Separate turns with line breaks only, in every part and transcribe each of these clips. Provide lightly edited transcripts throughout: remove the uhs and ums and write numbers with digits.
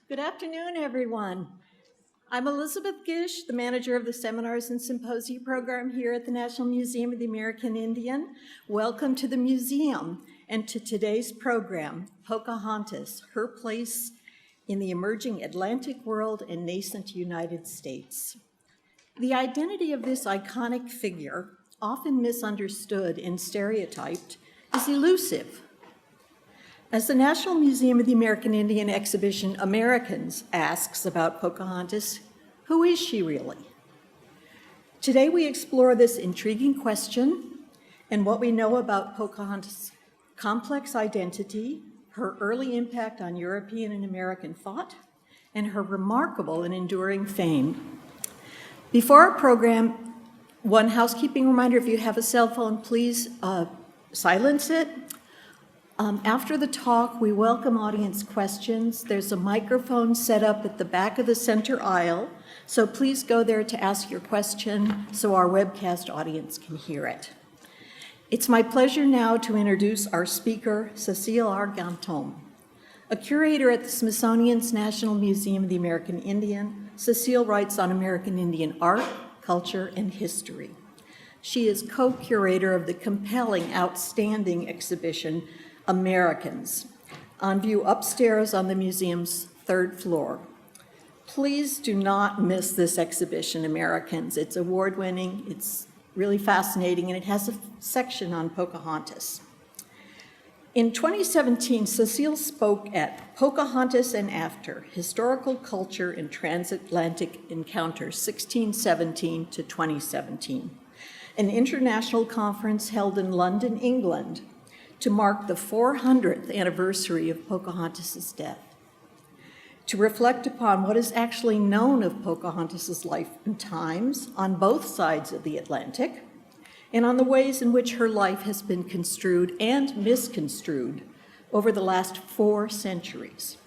Good afternoon, everyone. I'm Elizabeth Gish, the manager of the Seminars and Symposia program here at the National Museum of the American Indian. Welcome to the museum and to today's program, Pocahontas, Her Place in the Emerging Atlantic World and Nascent United States. The identity of this iconic figure, often misunderstood and stereotyped, is elusive. As the National Museum of the American Indian exhibition Americans asks about Pocahontas, who is she really? Today we explore this intriguing question and what we know about Pocahontas' complex identity, her early impact on European and American thought, and her remarkable and enduring fame. Before our program, one housekeeping reminder: if you have a cell phone, please silence it. After the talk, we welcome audience questions. There's a microphone set up at the back of the center aisle, so please go there to ask your question so our webcast audience can hear it. It's my pleasure now to introduce our speaker, Cecile R. Ganton. A curator at the Smithsonian's National Museum of the American Indian, Cecile writes on American Indian art, culture, and history. She is co-curator of the compelling, outstanding exhibition, Americans, on view upstairs on the museum's third floor. Please do not miss this exhibition, Americans. It's award-winning, it's really fascinating, and it has a section on Pocahontas. In 2017, Cecile spoke at Pocahontas and After, Historical Culture and Transatlantic Encounters, 1617 to 2017, an international conference held in London, England, to mark the 400th anniversary of Pocahontas' death, to reflect upon what is actually known of Pocahontas' life and times on both sides of the Atlantic, and on the ways in which her life has been construed and misconstrued over the last 4 centuries.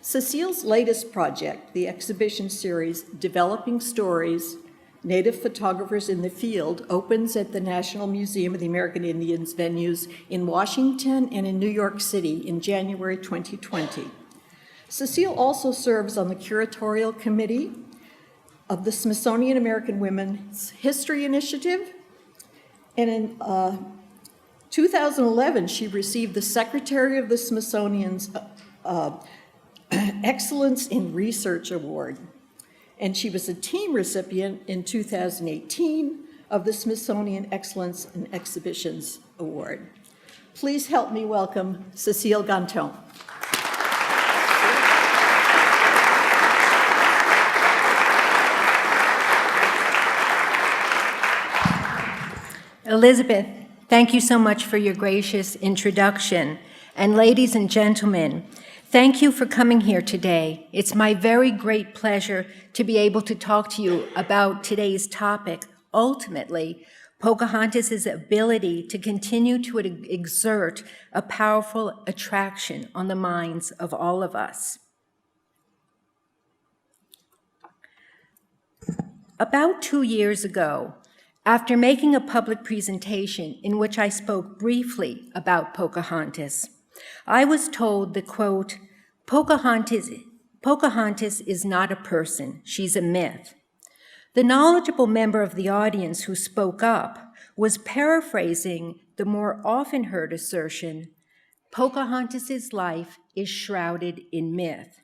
Cecile's latest project, the exhibition series Developing Stories, Native Photographers in the Field, opens at the National Museum of the American Indians venues in Washington and in New York City in January 2020. Cecile also serves on the curatorial committee of the Smithsonian American Women's History Initiative, and in 2011, she received the Secretary of the Smithsonian's Excellence in Research Award. And she was a team recipient in 2018 of the Smithsonian Excellence in Exhibitions Award. Please help me welcome Cecile Ganton.
Elizabeth, thank you so much for your gracious introduction. And ladies and gentlemen, thank you for coming here today. It's my very great pleasure to be able to talk to you about today's topic, ultimately, Pocahontas' ability to continue to exert a powerful attraction on the minds of all of us. About 2 years ago, after making a public presentation in which I spoke briefly about Pocahontas, I was told that, quote, Pocahontas is not a person, she's a myth. The knowledgeable member of the audience who spoke up was paraphrasing the more often heard assertion, Pocahontas' life is shrouded in myth.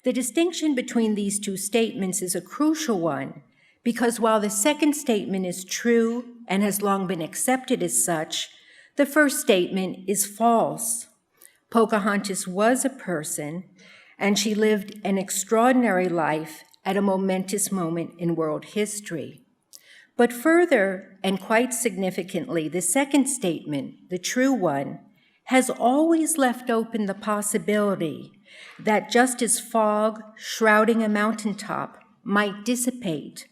The distinction between these two statements is a crucial one, because while the second statement is true and has long been accepted as such, the first statement is false. Pocahontas was a person, and she lived an extraordinary life at a momentous moment in world history. But further, and quite significantly, the second statement, the true one, has always left open the possibility that just as fog shrouding a mountaintop might dissipate,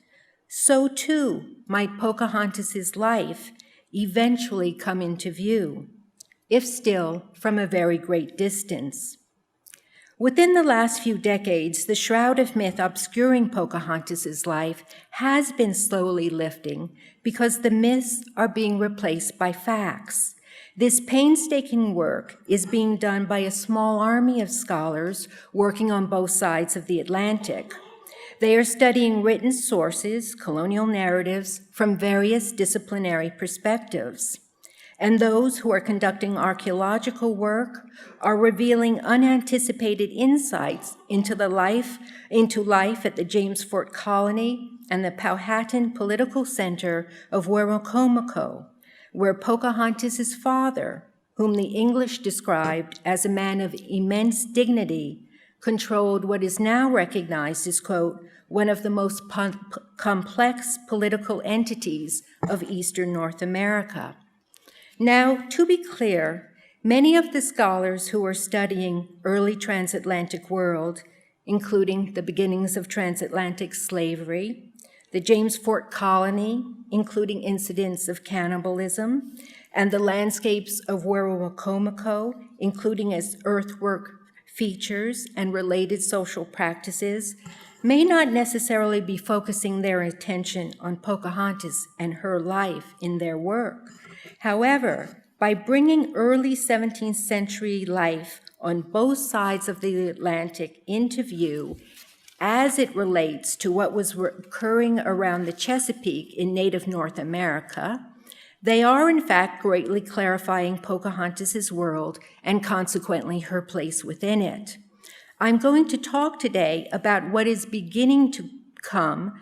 so too might Pocahontas' life eventually come into view, if still from a very great distance. Within the last few decades, the shroud of myth obscuring Pocahontas' life has been slowly lifting because the myths are being replaced by facts. This painstaking work is being done by a small army of scholars working on both sides of the Atlantic. They are studying written sources, colonial narratives, from various disciplinary perspectives. And those who are conducting archaeological work are revealing unanticipated insights into life at the James Fort Colony and the Powhatan political center of Werowocomoco, where Pocahontas' father, whom the English described as a man of immense dignity, controlled what is now recognized as, quote, one of the most complex political entities of Eastern North America. Now, to be clear, many of the scholars who are studying early transatlantic world, including the beginnings of transatlantic slavery, the James Fort Colony, including incidents of cannibalism, and the landscapes of Werowocomoco, including its earthwork features and related social practices, may not necessarily be focusing their attention on Pocahontas and her life in their work. However, by bringing early 17th century life on both sides of the Atlantic into view, as it relates to what was occurring around the Chesapeake in native North America, they are in fact greatly clarifying Pocahontas' world and consequently her place within it. I'm going to talk today about what is beginning to come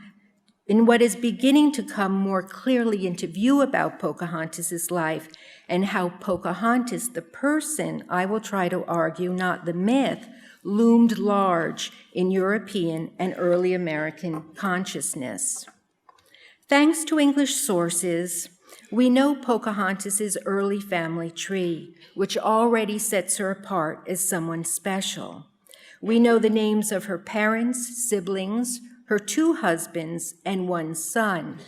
more clearly into view about Pocahontas' life and how Pocahontas, the person, I will try to argue, not the myth, loomed large in European and early American consciousness. Thanks to English sources, we know Pocahontas' early family tree, which already sets her apart as someone special. We know the names of her parents, siblings, her 2 husbands, and 1 son.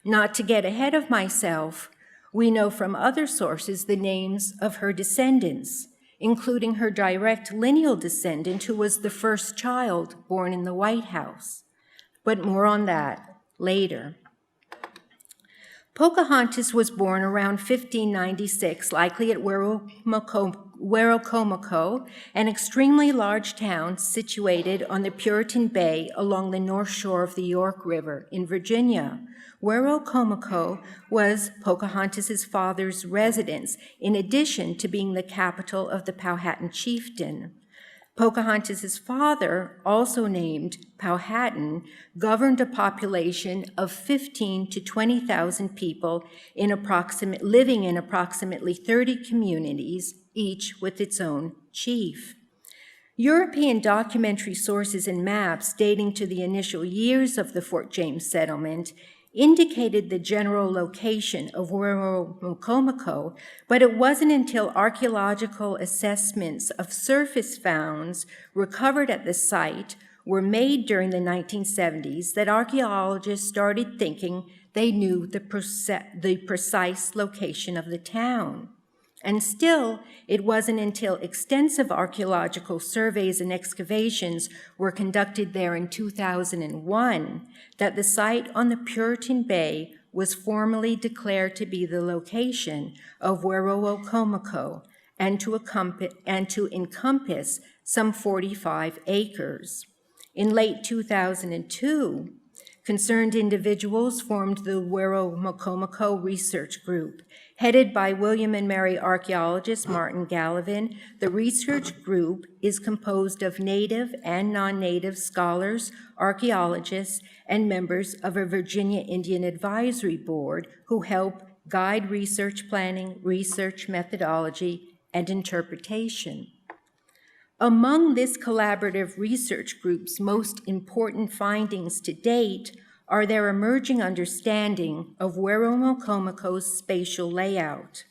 Not to get ahead of myself, we know from other sources the names of her descendants, including her direct lineal descendant who was the first child born in the White House. But more on that later. Pocahontas was born around 1596, likely at Werowocomoco, an extremely large town situated on the Puritan Bay along the north shore of the York River in Virginia. Werowocomoco was Pocahontas' father's residence, in addition to being the capital of the Powhatan chieftain. Pocahontas' father, also named Powhatan, governed a population of 15 to 20,000 people living in approximately 30 communities, each with its own chief. European documentary sources and maps dating to the initial years of the Fort James settlement indicated the general location of Werowocomoco, but it wasn't until archaeological assessments of surface founds recovered at the site were made during the 1970s that archaeologists started thinking they knew the precise location of the town. And still, it wasn't until extensive archaeological surveys and excavations were conducted there in 2001 that the site on the Puritan Bay was formally declared to be the location of Werowocomoco and to encompass some 45 acres. In late 2002, concerned individuals formed the Werowocomoco Research Group. Headed by William and Mary archaeologist Martin Gallivan, the research group is composed of native and non-native scholars, archaeologists, and members of a Virginia Indian Advisory Board who help guide research planning, research methodology, and interpretation. Among this collaborative research group's most important findings to date are their emerging understanding of Werowocomoco's spatial layout.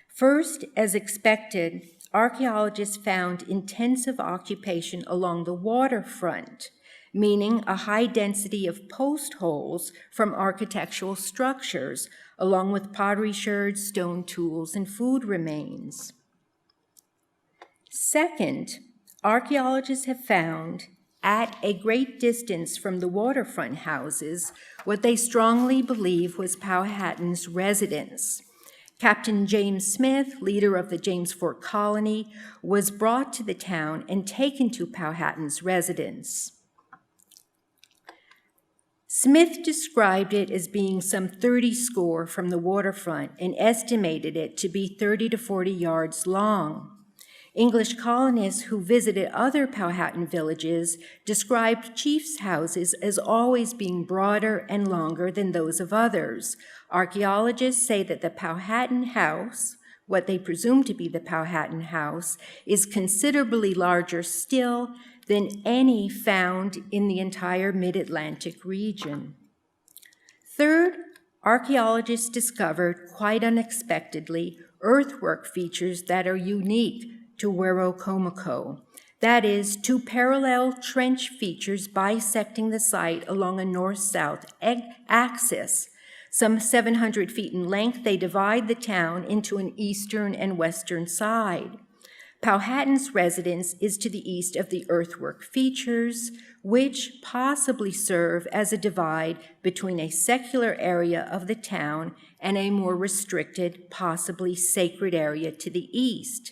First, as expected, archaeologists found intensive occupation along the waterfront, meaning a high density of post holes from architectural structures, along with pottery sherds, stone tools, and food remains. Second, archaeologists have found, at a great distance from the waterfront houses, what they strongly believe was Powhatan's residence. Captain James Smith, leader of the James Fort Colony, was brought to the town and taken to Powhatan's residence. Smith described it as being some 30 score from the waterfront and estimated it to be 30 to 40 yards long. English colonists who visited other Powhatan villages described chiefs' houses as always being broader and longer than those of others. Archaeologists say that the Powhatan house, what they presume to be the Powhatan house, is considerably larger still than any found in the entire mid-Atlantic region. Third, archaeologists discovered, quite unexpectedly, earthwork features that are unique to Werowocomoco. That is, two parallel trench features bisecting the site along a north-south axis. Some 700 feet in length, they divide the town into an eastern and western side. Powhatan's residence is to the east of the earthwork features, which possibly serve as a divide between a secular area of the town and a more restricted, possibly sacred area to the east.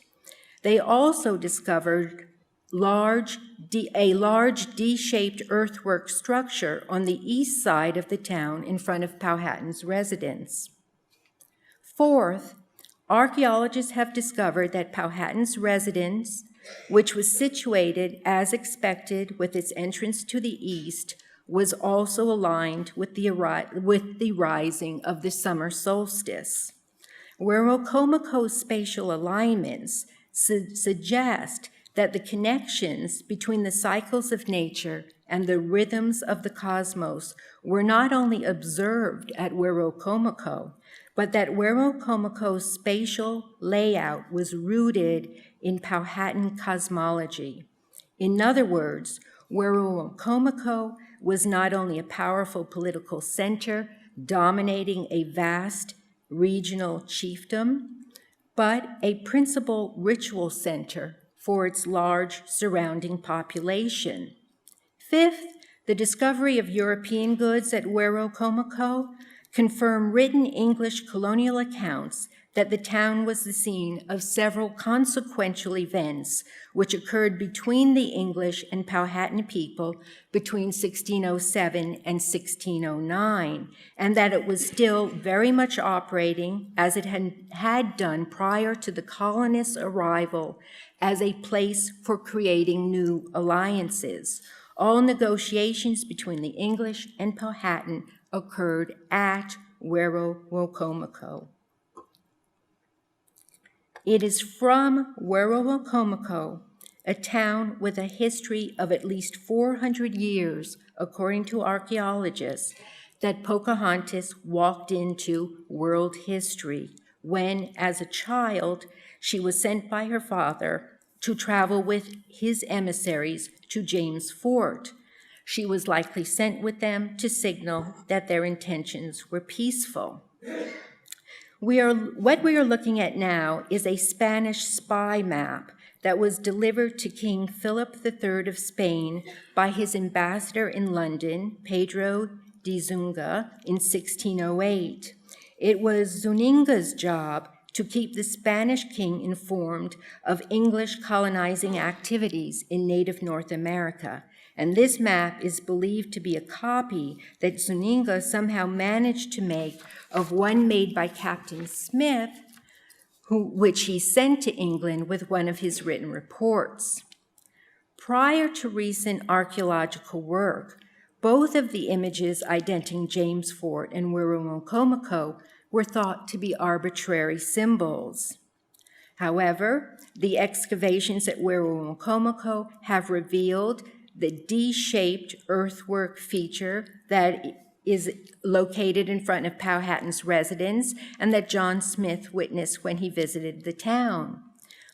They also discovered a large D-shaped earthwork structure on the east side of the town in front of Powhatan's residence. Fourth, archaeologists have discovered that Powhatan's residence, which was situated as expected with its entrance to the east, was also aligned with the rising of the summer solstice. Werowocomoco's spatial alignments suggest that the connections between the cycles of nature and the rhythms of the cosmos were not only observed at Werowocomoco, but that Werowocomoco's spatial layout was rooted in Powhatan cosmology. In other words, Werowocomoco was not only a powerful political center dominating a vast regional chiefdom, but a principal ritual center for its large surrounding population. Fifth, the discovery of European goods at Werowocomoco confirm written English colonial accounts that the town was the scene of several consequential events which occurred between the English and Powhatan people between 1607 and 1609, and that it was still very much operating as it had done prior to the colonists' arrival as a place for creating new alliances. All negotiations between the English and Powhatan occurred at Werowocomoco. It is from Werowocomoco, a town with a history of at least 400 years, according to archaeologists, that Pocahontas walked into world history when, as a child, she was sent by her father to travel with his emissaries to James Fort. She was likely sent with them to signal that their intentions were peaceful. What we are looking at now is a Spanish spy map that was delivered to King Philip III of Spain by his ambassador in London, Pedro de Zunga, in 1608. It was Zuninga's job to keep the Spanish king informed of English colonizing activities in native North America, and this map is believed to be a copy that Zuninga somehow managed to make of one made by Captain Smith, which he sent to England with one of his written reports. Prior to recent archaeological work, both of the images identifying James Fort and Werowocomoco were thought to be arbitrary symbols. However, the excavations at Werowocomoco have revealed the D-shaped earthwork feature that is located in front of Powhatan's residence and that John Smith witnessed when he visited the town.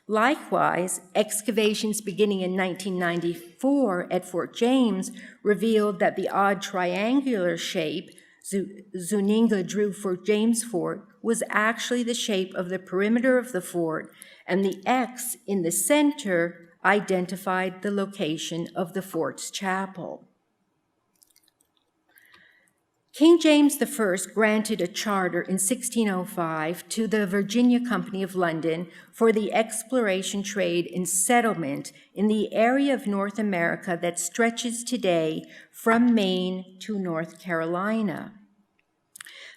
Likewise, excavations beginning in 1994 at Fort James revealed that the odd triangular shape Zuninga drew for James Fort was actually the shape of the perimeter of the fort, and the X in the center identified the location of the fort's chapel. King James I granted a charter in 1605 to the Virginia Company of London for the exploration, trade, and settlement in the area of North America that stretches today from Maine to North Carolina.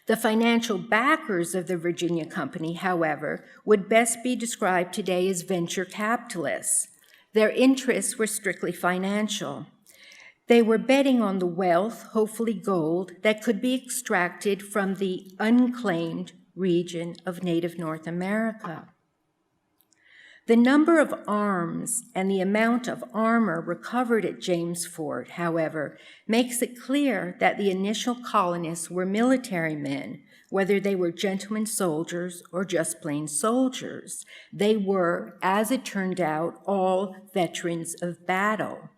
The financial backers of the Virginia Company, however, would best be described today as venture capitalists. Their interests were strictly financial. They were betting on the wealth, hopefully gold, that could be extracted from the unclaimed region of native North America. The number of arms and the amount of armor recovered at James Fort, however, makes it clear that the initial colonists were military men, whether they were gentlemen soldiers or just plain soldiers. They were, as it turned out, all veterans of battle.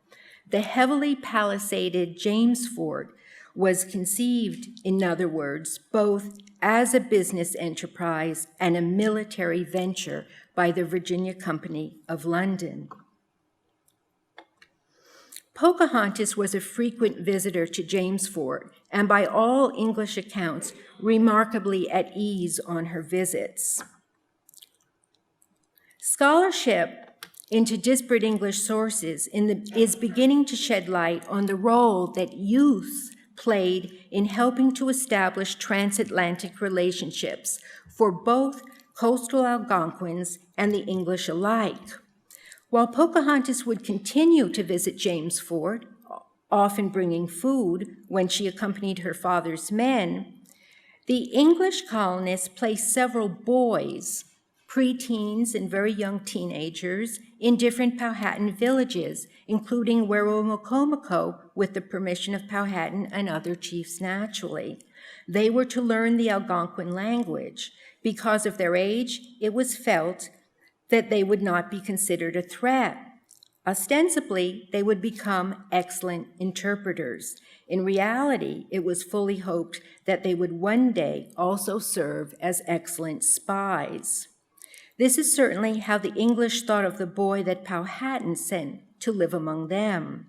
The heavily palisaded James Fort was conceived, in other words, both as a business enterprise and a military venture by the Virginia Company of London. Pocahontas was a frequent visitor to James Fort, and by all English accounts, remarkably at ease on her visits. Scholarship into disparate English sources is beginning to shed light on the role that youth played in helping to establish transatlantic relationships for both coastal Algonquins and the English alike. While Pocahontas would continue to visit James Fort, often bringing food when she accompanied her father's men, the English colonists placed several boys, preteens and very young teenagers, in different Powhatan villages, including Werowocomoco, with the permission of Powhatan and other chiefs naturally. They were to learn the Algonquin language. Because of their age, it was felt that they would not be considered a threat. Ostensibly, they would become excellent interpreters. In reality, it was fully hoped that they would one day also serve as excellent spies. This is certainly how the English thought of the boy that Powhatan sent to live among them.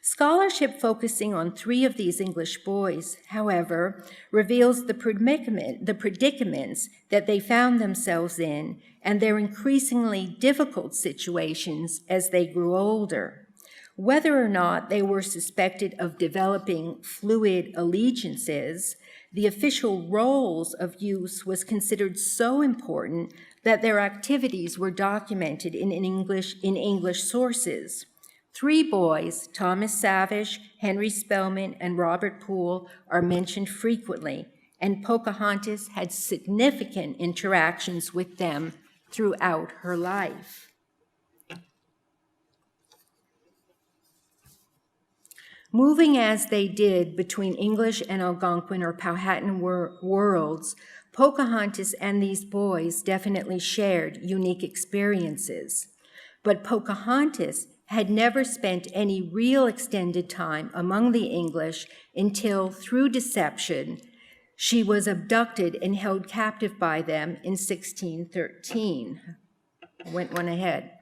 Scholarship focusing on 3 of these English boys, however, reveals the predicaments that they found themselves in and their increasingly difficult situations as they grew older. Whether or not they were suspected of developing fluid allegiances, the official roles of youths was considered so important that their activities were documented in English sources. 3 boys, Thomas Savage, Henry Spelman, and Robert Poole, are mentioned frequently, and Pocahontas had significant interactions with them throughout her life. Moving as they did between English and Algonquin or Powhatan worlds, Pocahontas and these boys definitely shared unique experiences. But Pocahontas had never spent any real extended time among the English until, through deception, she was abducted and held captive by them in 1613. I went one ahead.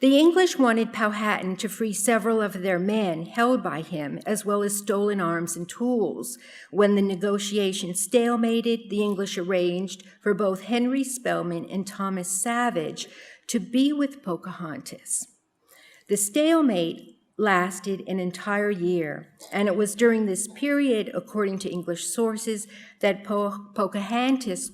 The English wanted Powhatan to free several of their men held by him, as well as stolen arms and tools. When the negotiation stalemated, the English arranged for both Henry Spelman and Thomas Savage to be with Pocahontas. The stalemate lasted an entire year, and it was during this period, according to English sources, that Pocahontas,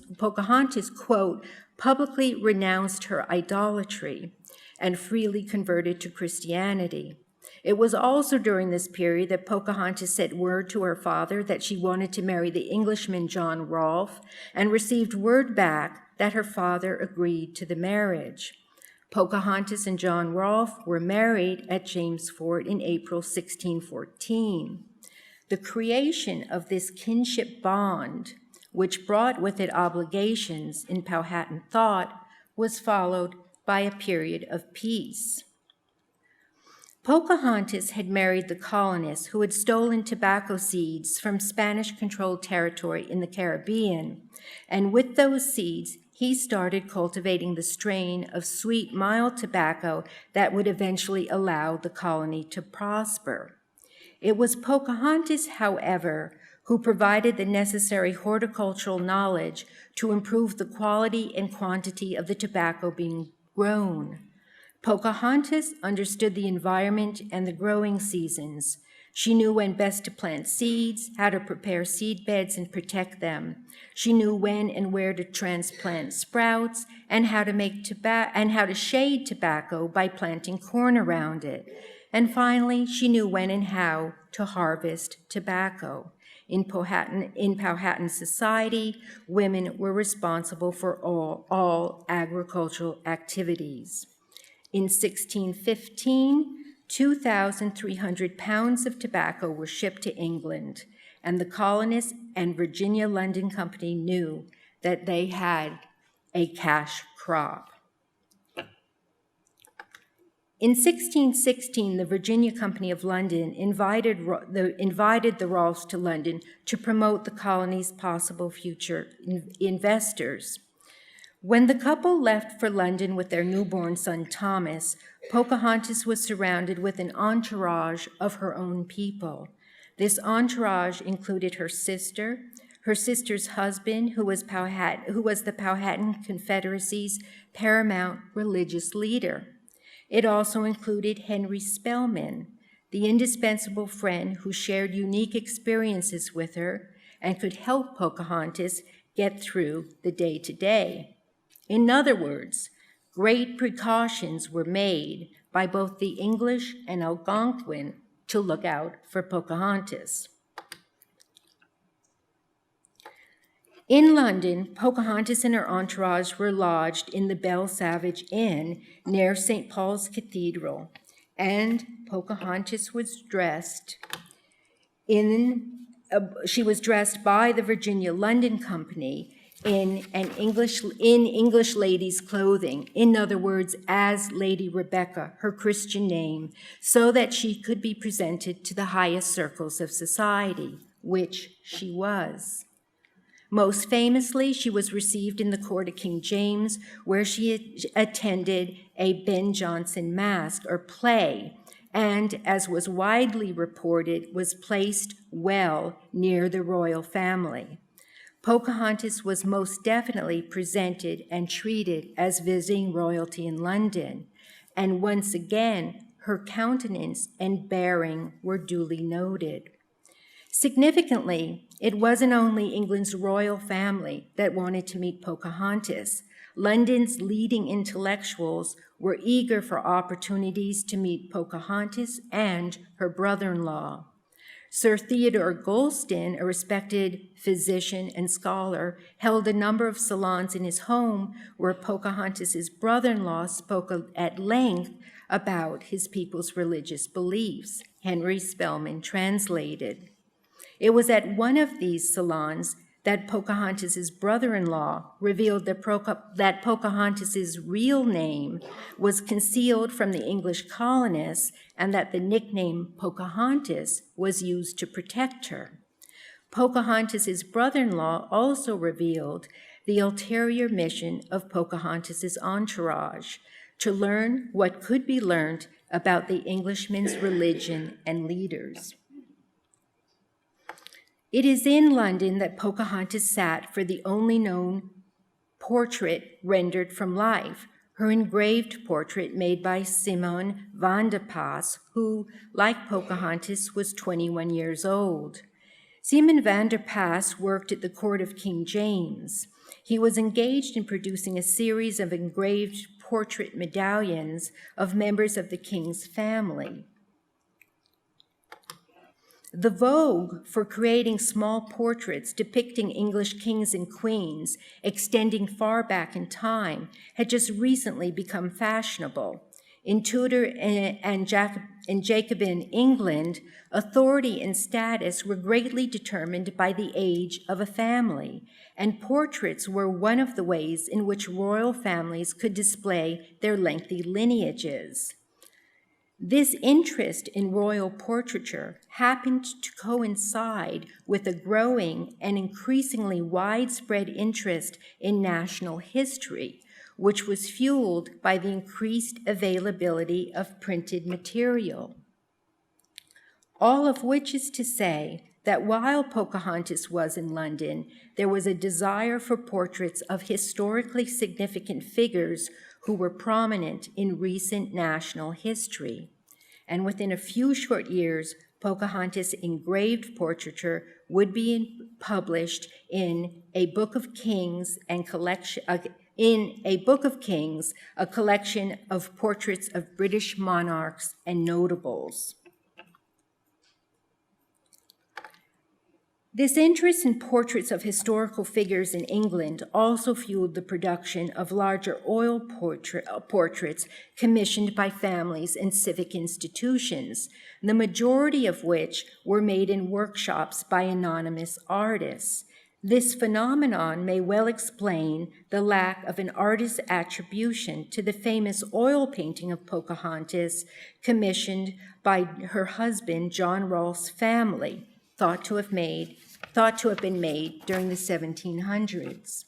quote, publicly renounced her idolatry and freely converted to Christianity. It was also during this period that Pocahontas sent word to her father that she wanted to marry the Englishman John Rolfe, and received word back that her father agreed to the marriage. Pocahontas and John Rolfe were married at James Fort in April 1614. The creation of this kinship bond, which brought with it obligations in Powhatan thought, was followed by a period of peace. Pocahontas had married the colonists who had stolen tobacco seeds from Spanish-controlled territory in the Caribbean, and with those seeds, he started cultivating the strain of sweet, mild tobacco that would eventually allow the colony to prosper. It was Pocahontas, however, who provided the necessary horticultural knowledge to improve the quality and quantity of the tobacco being grown. Pocahontas understood the environment and the growing seasons. She knew when best to plant seeds, how to prepare seed beds and protect them. She knew when and where to transplant sprouts and how to shade tobacco by planting corn around it. And finally, she knew when and how to harvest tobacco. In Powhatan society, women were responsible for all agricultural activities. In 1615, 2,300 pounds of tobacco were shipped to England, and the colonists and Virginia London Company knew that they had a cash crop. In 1616, the Virginia Company of London invited the Rolfes to London to promote the colony's possible future investors. When the couple left for London with their newborn son, Thomas, Pocahontas was surrounded with an entourage of her own people. This entourage included her sister's husband, who was the Powhatan Confederacy's paramount religious leader. It also included Henry Spelman, the indispensable friend who shared unique experiences with her and could help Pocahontas get through the day-to-day. In other words, great precautions were made by both the English and Algonquin to look out for Pocahontas. In London, Pocahontas and her entourage were lodged in the Belle Savage Inn near St. Paul's Cathedral, and Pocahontas was dressed she was dressed by the Virginia London Company in English ladies' clothing, in other words, as Lady Rebecca, her Christian name, so that she could be presented to the highest circles of society, which she was. Most famously, she was received in the court of King James, where she attended a Ben Jonson masque or play, and, as was widely reported, was placed well near the royal family. Pocahontas was most definitely presented and treated as visiting royalty in London, and once again, her countenance and bearing were duly noted. Significantly, it wasn't only England's royal family that wanted to meet Pocahontas. London's leading intellectuals were eager for opportunities to meet Pocahontas and her brother-in-law. Sir Theodore Golston, a respected physician and scholar, held a number of salons in his home where Pocahontas's brother-in-law spoke at length about his people's religious beliefs. Henry Spelman translated. It was at one of these salons that Pocahontas's brother-in-law revealed that Pocahontas's real name was concealed from the English colonists and that the nickname Pocahontas was used to protect her. Pocahontas's brother-in-law also revealed the ulterior mission of Pocahontas's entourage, to learn what could be learned about the Englishman's religion and leaders. It is in London that Pocahontas sat for the only known portrait rendered from life, her engraved portrait made by Simon van der Pas, who, like Pocahontas, was 21 years old. Simon van der Pas worked at the court of King James. He was engaged in producing a series of engraved portrait medallions of members of the king's family. The vogue for creating small portraits depicting English kings and queens, extending far back in time, had just recently become fashionable. In Tudor and Jacobean England, authority and status were greatly determined by the age of a family, and portraits were one of the ways in which royal families could display their lengthy lineages. This interest in royal portraiture happened to coincide with a growing and increasingly widespread interest in national history, which was fueled by the increased availability of printed material. All of which is to say that while Pocahontas was in London, there was a desire for portraits of historically significant figures who were prominent in recent national history. And within a few short years, Pocahontas' engraved portraiture would be published in a Book of Kings and collection. In a Book of Kings, a collection of portraits of British monarchs and notables. This interest in portraits of historical figures in England also fueled the production of larger oil portraits commissioned by families and civic institutions, the majority of which were made in workshops by anonymous artists. This phenomenon may well explain the lack of an artist's attribution to the famous oil painting of Pocahontas commissioned by her husband, John Rolfe's family, thought to have been made during the 1700s.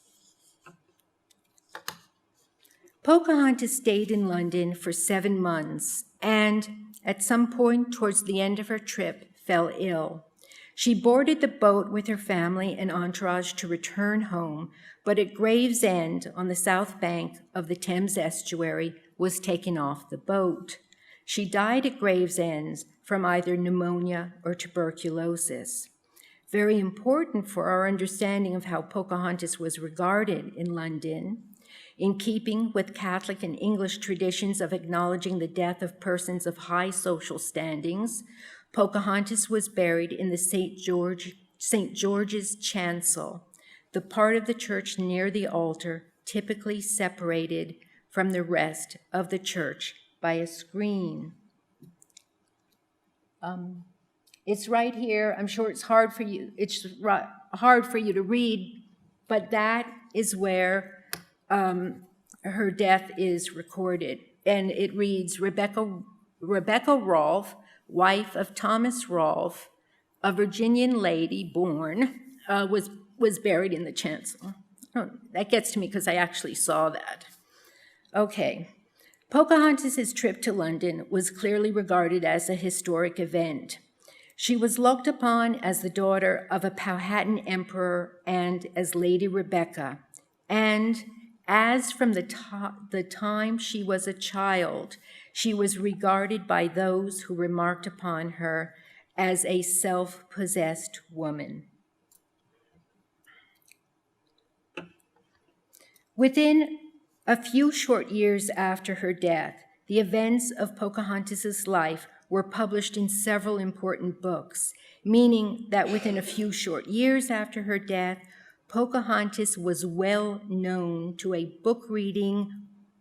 Pocahontas stayed in London for 7 months and, at some point towards the end of her trip, fell ill. She boarded the boat with her family and entourage to return home, but at Gravesend on the south bank of the Thames estuary was taken off the boat. She died at Gravesend from either pneumonia or tuberculosis. Very important for our understanding of how Pocahontas was regarded in London, in keeping with Catholic and English traditions of acknowledging the death of persons of high social standings, Pocahontas was buried in the St. George's chancel, the part of the church near the altar typically separated from the rest of the church by a screen. It's right here. I'm sure it's hard for you. It's hard for you to read, but that is where her death is recorded, and it reads: Rebecca Rolfe, wife of Thomas Rolfe, a Virginian lady born, was buried in the chancel. Oh, that gets to me because I actually saw that. Okay. Pocahontas' trip to London was clearly regarded as a historic event. She was looked upon as the daughter of a Powhatan emperor and as Lady Rebecca, and as from the time she was a child, she was regarded by those who remarked upon her as a self-possessed woman. Within a few short years after her death, the events of Pocahontas' life were published in several important books, meaning that within a few short years after her death, Pocahontas was well known to a book-reading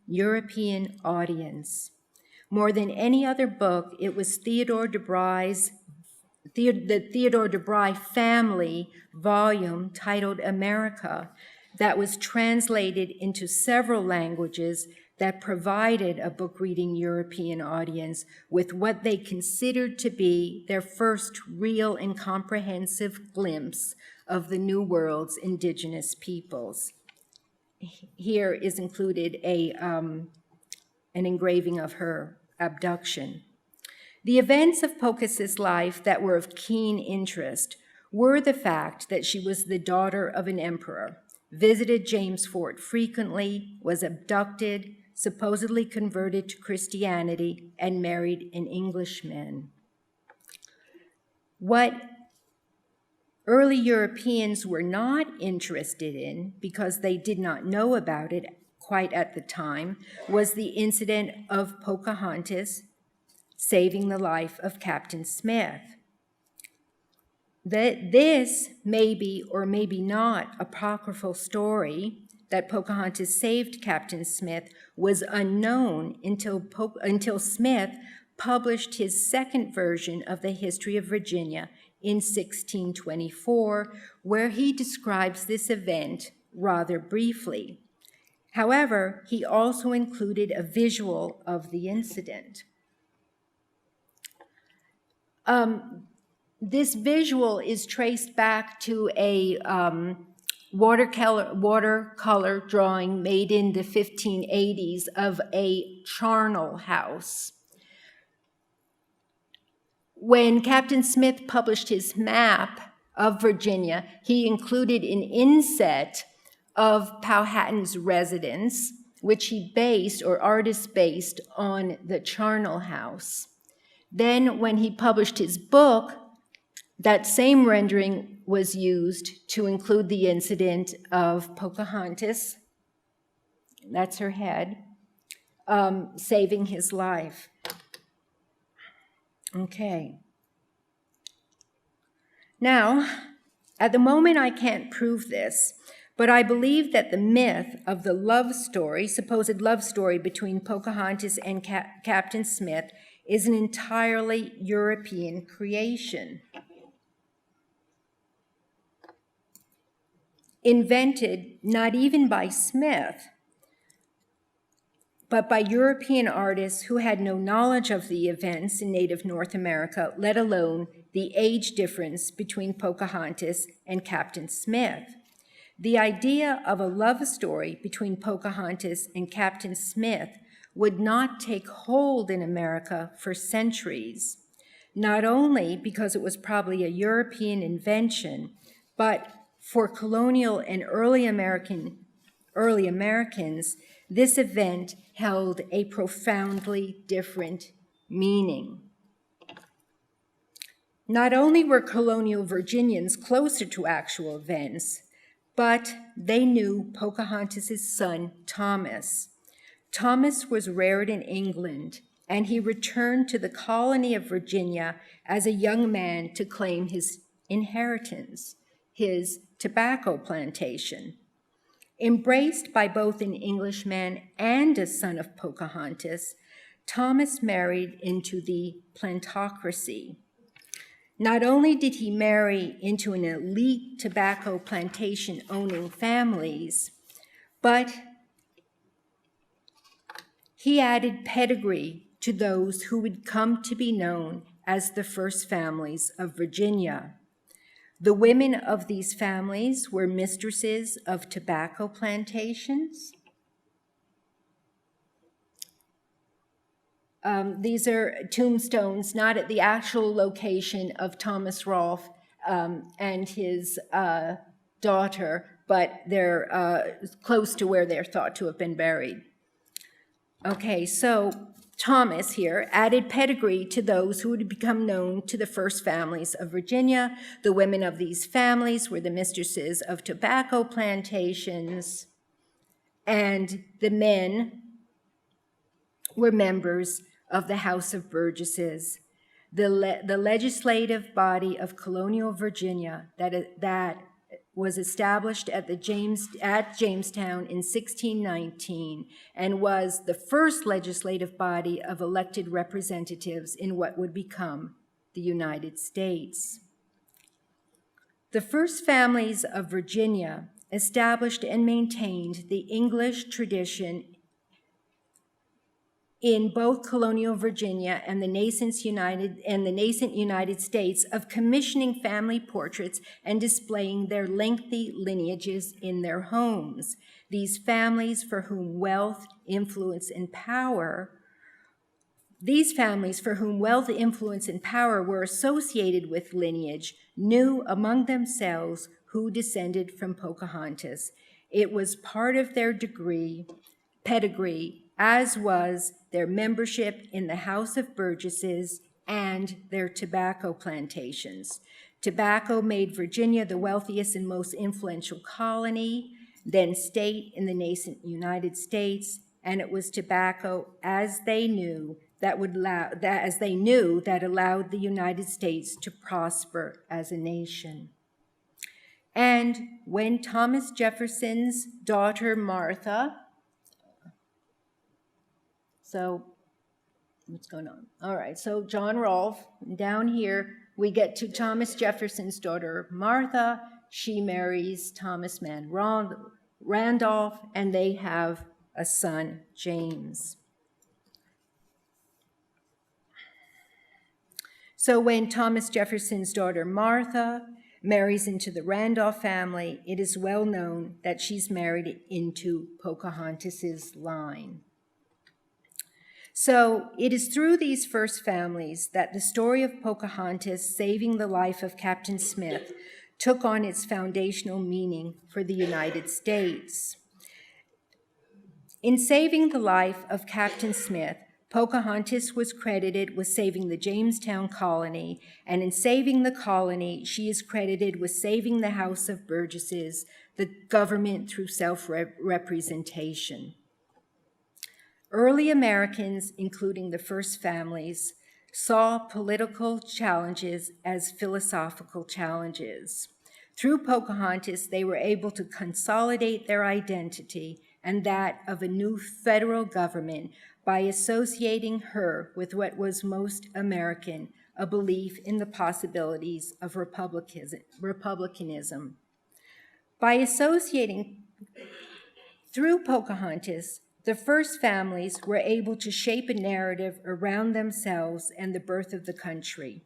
European audience. More than any other book, it was the Theodore de Bry family volume titled America that was translated into several languages that provided a book-reading European audience with what they considered to be their first real and comprehensive glimpse of the New World's indigenous peoples. Here is included an engraving of her abduction. The events of Pocahontas' life that were of keen interest were the fact that she was the daughter of an emperor, visited James Fort frequently, was abducted, supposedly converted to Christianity, and married an Englishman. What early Europeans were not interested in, because they did not know about it quite at the time, was the incident of Pocahontas saving the life of Captain Smith. That this may be or may be not apocryphal story that Pocahontas saved Captain Smith was unknown until Smith published his second version of the History of Virginia in 1624, where he describes this event rather briefly. However, he also included a visual of the incident. This visual is traced back to a watercolor drawing made in the 1580s of a charnel house. When Captain Smith published his map of Virginia, he included an inset of Powhatan's residence, which he based, or artist based, on the charnel house. Then when he published his book, that same rendering was used to include the incident of Pocahontas, that's her head, saving his life. Okay. Now, at the moment I can't prove this, but I believe that the myth of the love story, supposed love story between Pocahontas and Captain Smith, is an entirely European creation. Invented not even by Smith, but by European artists who had no knowledge of the events in native North America, let alone the age difference between Pocahontas and Captain Smith. The idea of a love story between Pocahontas and Captain Smith would not take hold in America for centuries, not only because it was probably a European invention, but for colonial and early Americans, this event held a profoundly different meaning. Not only were colonial Virginians closer to actual events, but they knew Pocahontas' son, Thomas. Thomas was reared in England, and he returned to the colony of Virginia as a young man to claim his inheritance, his tobacco plantation. Embraced by both an Englishman and a son of Pocahontas, Thomas married into the plantocracy. Not only did he marry into an elite tobacco plantation-owning families, but he added pedigree to those who would come to be known as the first families of Virginia. The women of these families were mistresses of tobacco plantations. These are tombstones, not at the actual location of Thomas Rolfe and his daughter, but they're close to where they're thought to have been buried. Okay, so Thomas here added pedigree to those who would become known to the first families of Virginia. The women of these families were the mistresses of tobacco plantations, and the men were members of the House of Burgesses, the legislative body of colonial Virginia that was established at Jamestown in 1619 and was the first legislative body of elected representatives in what would become the United States. The first families of Virginia established and maintained the English tradition in both colonial Virginia and the nascent United States of commissioning family portraits and displaying their lengthy lineages in their homes. These families for whom wealth, influence, and power were associated with lineage, knew among themselves who descended from Pocahontas. It was part of their pedigree, as was their membership in the House of Burgesses and their tobacco plantations. Tobacco made Virginia the wealthiest and most influential colony, then state in the nascent United States, and it was tobacco, as they knew, that allowed the United States to prosper as a nation. And when Thomas Jefferson's daughter Martha, so what's going on? All right, so John Rolfe, down here, we get to Thomas Jefferson's daughter Martha. She marries Thomas Mann Randolph, and they have a son, James. So when Thomas Jefferson's daughter Martha marries into the Randolph family, it is well known that she's married into Pocahontas's line. So it is through these first families that the story of Pocahontas saving the life of Captain Smith took on its foundational meaning for the United States. In saving the life of Captain Smith, Pocahontas was credited with saving the Jamestown colony, and in saving the colony, she is credited with saving the House of Burgesses, the government through self-representation. Early Americans, including the first families, saw political challenges as philosophical challenges. Through Pocahontas, they were able to consolidate their identity and that of a new federal government by associating her with what was most American, a belief in the possibilities of republicanism. By associating through Pocahontas, the first families were able to shape a narrative around themselves and the birth of the country.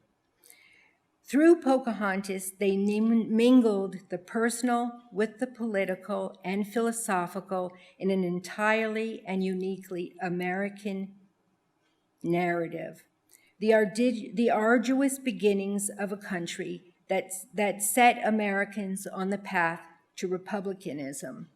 Through Pocahontas, they mingled the personal with the political and philosophical in an entirely and uniquely American narrative. The arduous beginnings of a country that set Americans on the path to republicanism.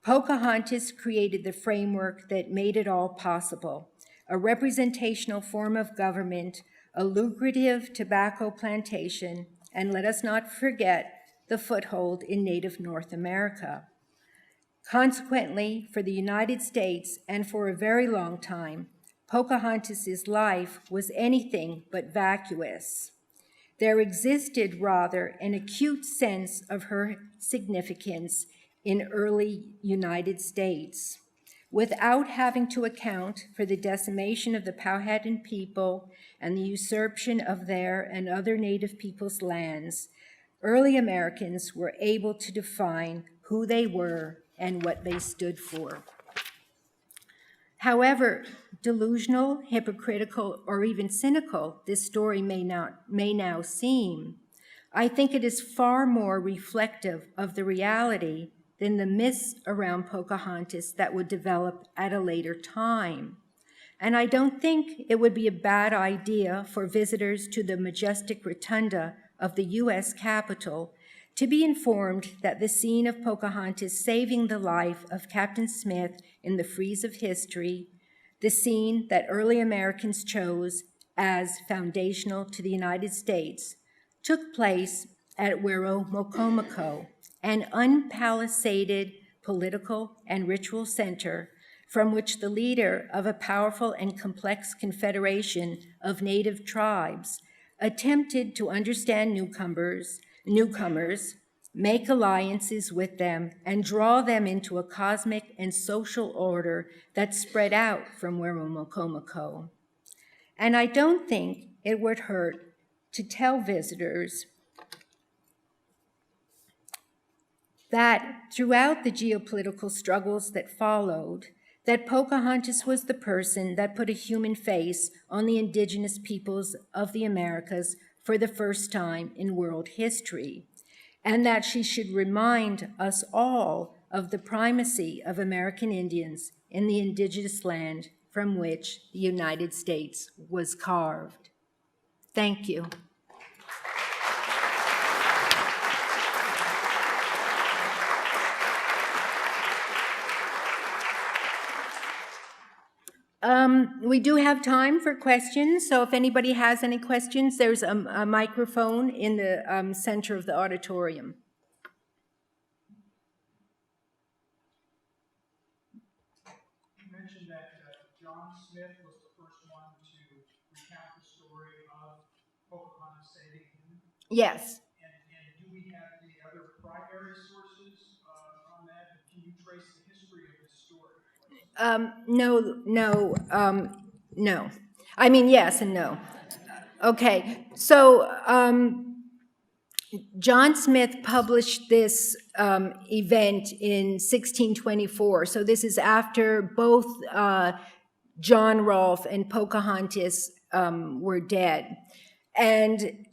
Pocahontas created the framework that made it all possible, a representational form of government, a lucrative tobacco plantation, and let us not forget the foothold in native North America. Consequently, for the United States and for a very long time, Pocahontas' life was anything but vacuous. There existed rather an acute sense of her significance in early United States, without having to account for the decimation of the Powhatan people and the usurpation of their and other native peoples' lands. Early Americans were able to define who they were and what they stood for. However delusional, hypocritical, or even cynical this story may now seem, I think it is far more reflective of the reality than the myths around Pocahontas that would develop at a later time. And I don't think it would be a bad idea for visitors to the majestic rotunda of the U.S. Capitol to be informed that the scene of Pocahontas saving the life of Captain Smith in the frieze of history, the scene that early Americans chose as foundational to the United States, took place at Werowocomoco, an unpalisaded political and ritual center from which the leader of a powerful and complex confederation of native tribes attempted to understand newcomers, make alliances with them, and draw them into a cosmic and social order that spread out from Werowocomoco. And I don't think it would hurt to tell visitors that throughout the geopolitical struggles that followed, that Pocahontas was the person that put a human face on the indigenous peoples of the Americas for the first time in world history, and that she should remind us all of the primacy of American Indians in the indigenous land from which the United States was carved. Thank you. We do have time for questions, so if anybody has any questions, there's a microphone in the center of the auditorium.
You mentioned that John Smith was the first one to recount the story of Pocahontas saving him.
Yes.
And do we have any other primary sources on that? Can you trace the history of this story?
No. I mean, yes and no. Okay, so John Smith published this event in 1624. So this is after both John Rolfe and Pocahontas were dead. And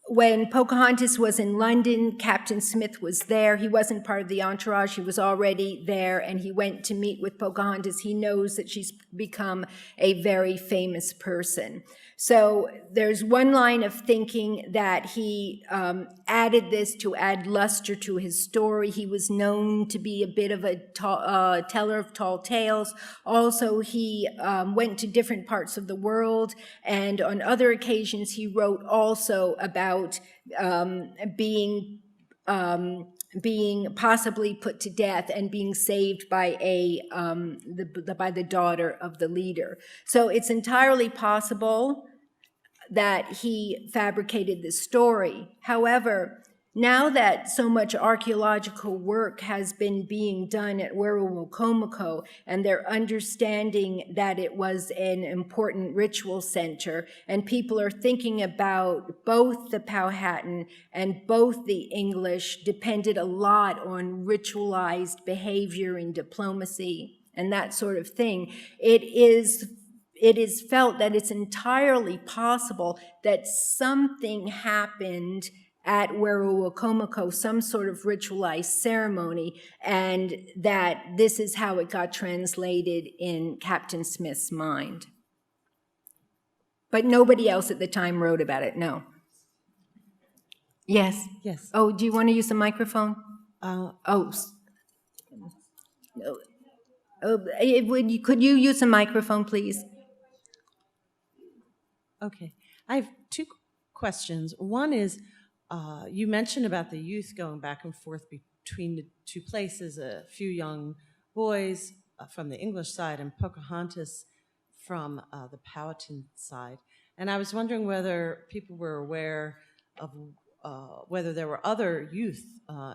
when Pocahontas was in London, Captain Smith was there. He wasn't part of the entourage. He was already there, and he went to meet with Pocahontas. He knows that she's become a very famous person. So there's one line of thinking that he added this to add luster to his story. He was known to be a bit of a teller of tall tales. Also, he went to different parts of the world, and on other occasions he wrote also about being possibly put to death and being saved by by the daughter of the leader. So it's entirely possible that he fabricated this story. However, now that so much archaeological work has been being done at Werowocomoco, and they're understanding that it was an important ritual center, and people are thinking about both the Powhatan and both the English depended a lot on ritualized behavior and diplomacy and that sort of thing, it is felt that it's entirely possible that something happened at Werowocomoco, some sort of ritualized ceremony, and that this is how it got translated in Captain Smith's mind. But nobody else at the time wrote about it, no. Yes?
Yes.
Oh, do you want to use the microphone? Could you use a microphone, please?
Okay. I have two questions. One is, you mentioned about the youth going back and forth between the two places, a few young boys from the English side and Pocahontas from the Powhatan side. And I was wondering whether people were aware of whether there were other youth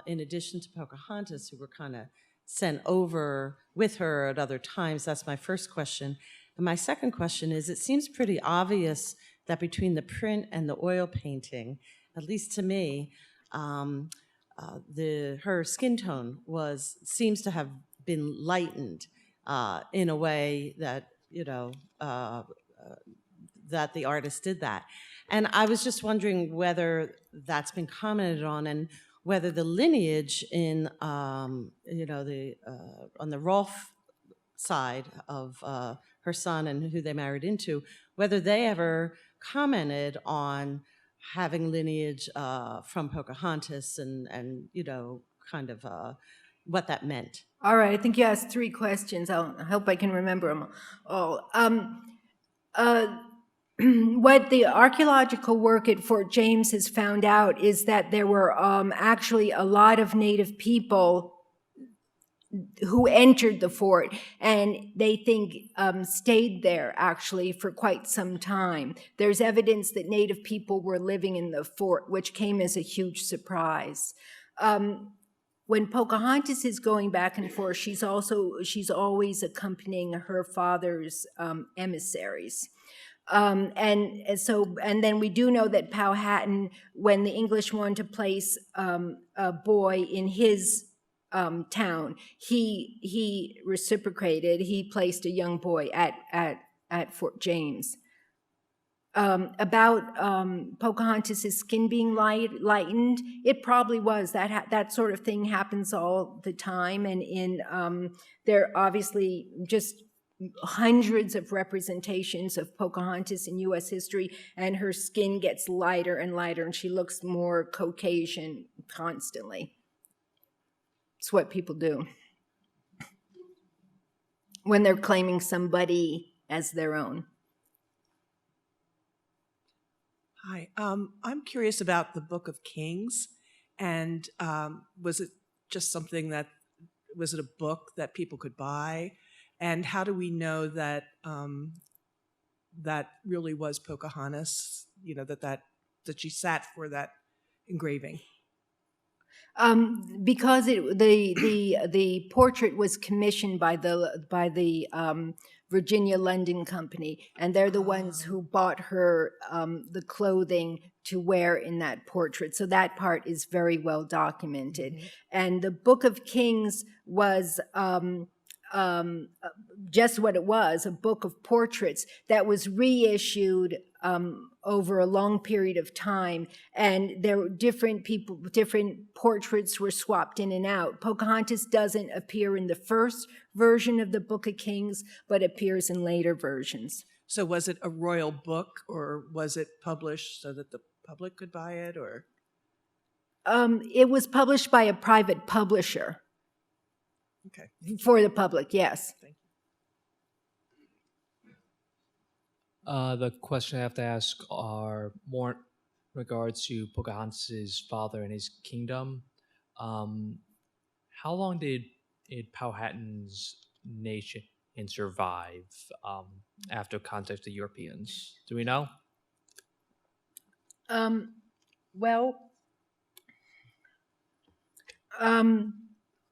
in addition to Pocahontas who were kind of sent over with her at other times. That's my first question. And my second question is, it seems pretty obvious that between the print and the oil painting, at least to me, her skin tone seems to have been lightened in a way that, that the artist did that. And I was just wondering whether that's been commented on and whether the lineage in, on the Rolfe side of her son and who they married into, whether they ever commented on having lineage from Pocahontas and kind of what that meant.
All right, I think you asked 3 questions. I hope I can remember them all. What the archaeological work at Fort James has found out is that there were actually a lot of Native people who entered the fort, and they think stayed there actually for quite some time. There's evidence that Native people were living in the fort, which came as a huge surprise. When Pocahontas is going back and forth, she's always accompanying her father's emissaries. And then we do know that Powhatan, when the English wanted to place a boy in his town, he reciprocated. He placed a young boy at Fort James. About Pocahontas' skin being lightened, it probably was. That sort of thing happens all the time, and there are obviously just hundreds of representations of Pocahontas in U.S. history, and her skin gets lighter and lighter, and she looks more Caucasian constantly. It's what people do when they're claiming somebody as their own.
Hi, I'm curious about the Book of Kings, and was it just something was it a book that people could buy? And how do we know that that really was Pocahontas, that she sat for that engraving?
Because the portrait was commissioned by the Virginia London Company, and they're the ones who bought her the clothing to wear in that portrait. So that part is very well documented. Mm-hmm. And the Book of Kings was just what it was, a book of portraits that was reissued over a long period of time, and there were different people, different portraits were swapped in and out. Pocahontas doesn't appear in the first version of the Book of Kings, but appears in later versions.
So was it a royal book, or was it published so that the public could buy it, or?
It was published by a private publisher
Okay.
for the public, yes.
Thank you.
The question I have to ask are more in regards to Pocahontas' father and his kingdom. How long did Powhatan's nation survive after contact with the Europeans? Do we know?
Well,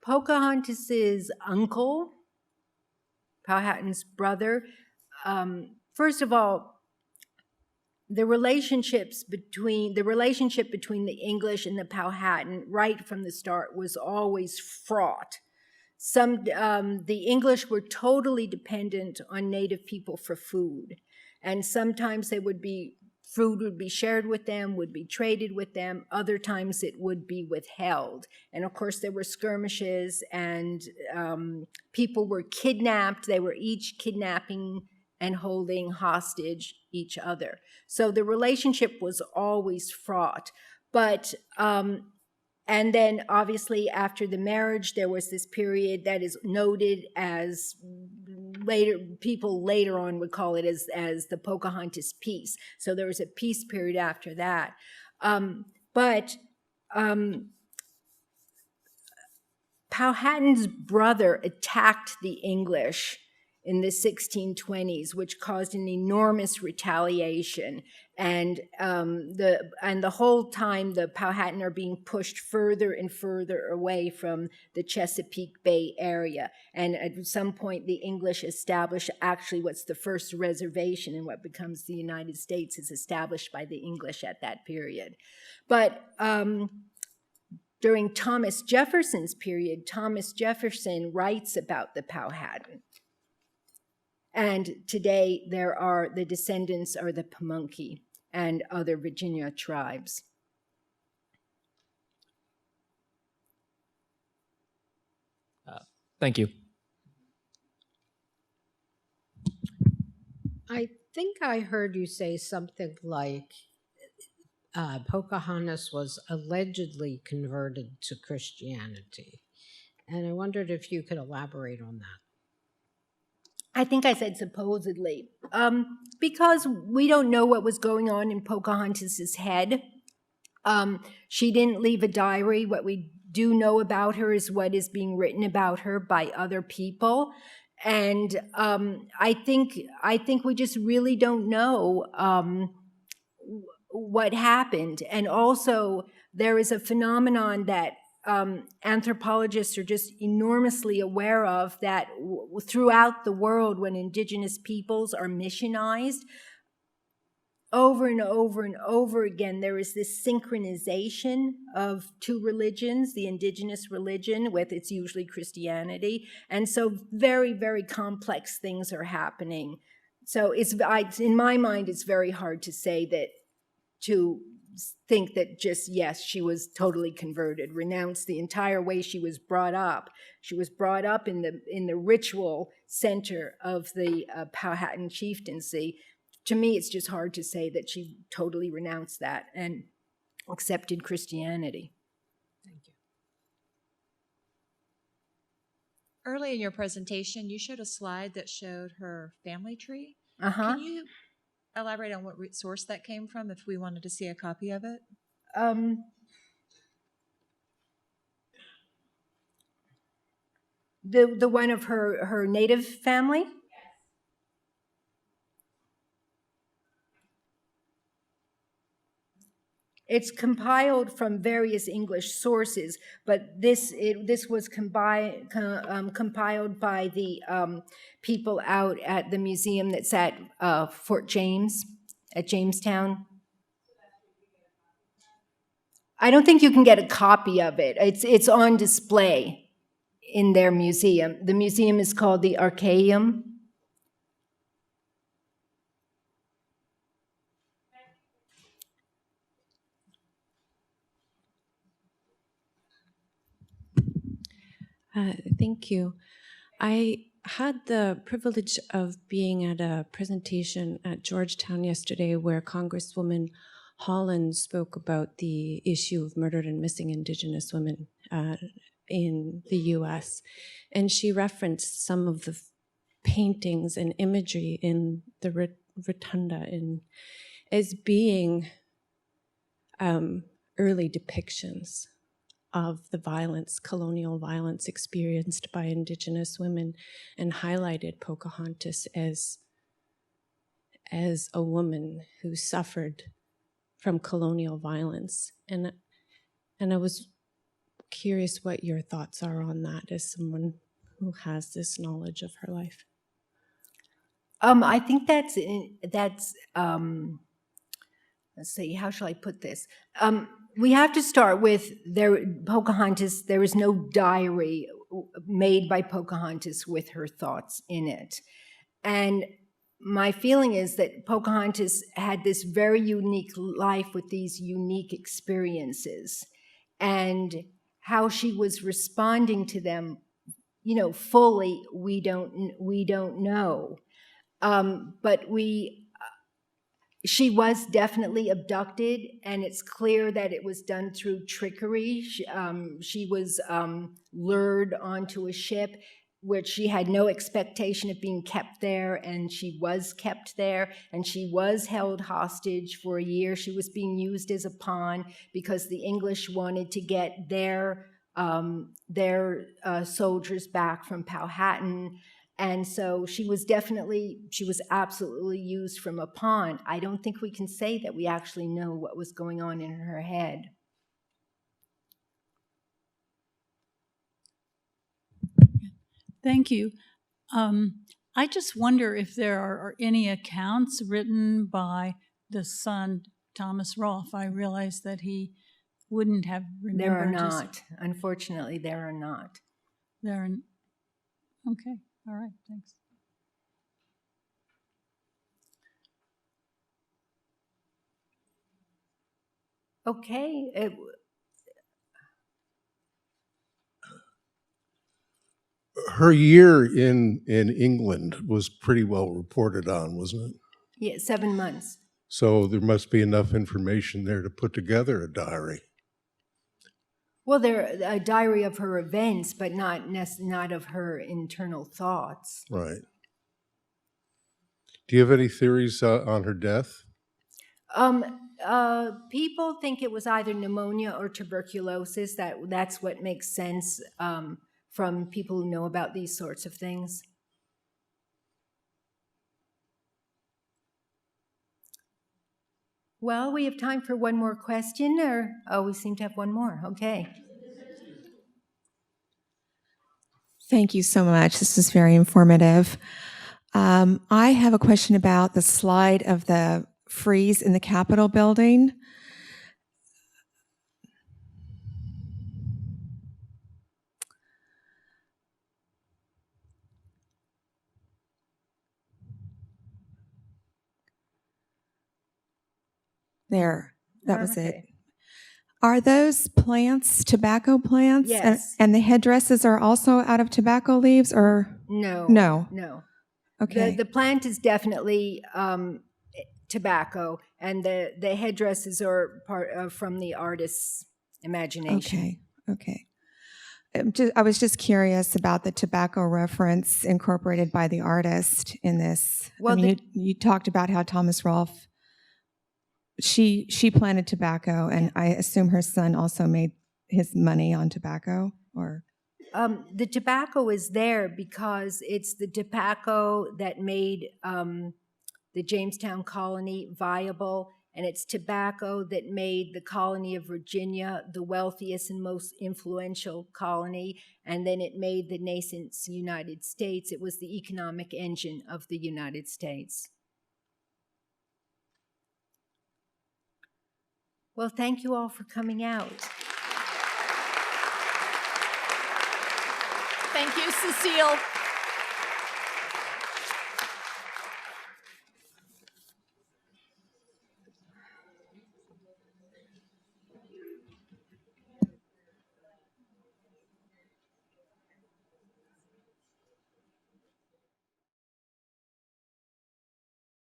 Pocahontas's uncle, Powhatan's brother, first of all, the relationship between the English and the Powhatan right from the start was always fraught. The English were totally dependent on native people for food, and sometimes food would be shared with them, would be traded with them. Other times it would be withheld. And of course there were skirmishes, and people were kidnapped. They were each kidnapping and holding hostage each other. So the relationship was always fraught. But, and then obviously after the marriage, there was this period that is noted as people later on would call it as the Pocahontas Peace. So there was a peace period after that. Powhatan's brother attacked the English in the 1620s, which caused an enormous retaliation. And the whole time, the Powhatan are being pushed further and further away from the Chesapeake Bay area. And at some point, the English established actually what's the first reservation in what becomes the United States is established by the English at that period. But during Thomas Jefferson's period, Thomas Jefferson writes about the Powhatan. And today the descendants are the Pamunkey and other Virginia tribes.
Thank you.
I think I heard you say something like Pocahontas was allegedly converted to Christianity. And I wondered if you could elaborate on that.
I think I said supposedly, because we don't know what was going on in Pocahontas's head. She didn't leave a diary. What we do know about her is what is being written about her by other people. And I think we just really don't know what happened. And also, there is a phenomenon that anthropologists are just enormously aware of, that throughout the world, when indigenous peoples are missionized, over and over and over again, there is this synchronization of two religions, the indigenous religion with its usually Christianity. And so very, very complex things are happening. So in my mind, it's very hard to say that, to think that just, yes, she was totally converted, renounced the entire way she was brought up. She was brought up in the ritual center of the Powhatan chieftaincy. To me, it's just hard to say that she totally renounced that and accepted Christianity.
Thank you.
Early in your presentation, you showed a slide that showed her family tree.
Uh-huh.
Can you elaborate on what source that came from if we wanted to see a copy of it?
The one of her native family? It's compiled from various English sources, but this was compiled by the people out at the museum that's at Fort James, at Jamestown. I don't think you can get a copy of it. It's on display in their museum. The museum is called the Archaeum.
Thank you. I had the privilege of being at a presentation at Georgetown yesterday where Congresswoman Holland spoke about the issue of murdered and missing Indigenous women in the U.S. And she referenced some of the paintings and imagery in the rotunda as being early depictions of the violence, colonial violence experienced by Indigenous women, and highlighted Pocahontas as a woman who suffered from colonial violence. And I was curious what your thoughts are on that as someone who has this knowledge of her life.
I think that's let's see, how shall I put this? We have to start with Pocahontas. There is no diary made by Pocahontas with her thoughts in it. And my feeling is that Pocahontas had this very unique life with these unique experiences, and how she was responding to them, fully, we don't know. But she was definitely abducted, and it's clear that it was done through trickery. She was lured onto a ship, which she had no expectation of being kept there, and she was kept there, and she was held hostage for a year. She was being used as a pawn because the English wanted to get their soldiers back from Powhatan. And so she was absolutely used from a pawn. I don't think we can say that we actually know what was going on in her head.
Thank you. I just wonder if there are any accounts written by the son, Thomas Rolfe. I realize that he wouldn't have remembered.
There are not. Unfortunately, there are not.
Okay. All right, thanks.
Okay.
Her year in England was pretty well reported on, wasn't it?
Yeah, 7 months.
So there must be enough information there to put together a diary.
Well, a diary of her events, but not of her internal thoughts.
Right. Do you have any theories on her death?
People think it was either pneumonia or tuberculosis. That's what makes sense from people who know about these sorts of things. Well, we have time for one more question, we seem to have one more. Okay.
Thank you so much. This is very informative. I have a question about the slide of the frieze in the Capitol building. There, that was it. Are those plants tobacco plants?
Yes.
And the headdresses are also out of tobacco leaves, or?
No.
No. Okay.
The plant is definitely tobacco, and the headdresses are part from the artist's imagination.
Okay. I was just curious about the tobacco reference incorporated by the artist in this.
Well,
you talked about how Thomas Rolfe, she planted tobacco, and I assume her son also made his money on tobacco, or?
The tobacco is there because it's the tobacco that made the Jamestown colony viable, and it's tobacco that made the colony of Virginia the wealthiest and most influential colony, and then it made the nascent United States. It was the economic engine of the United States. Well, thank you all for coming out.
Thank you, Cecile.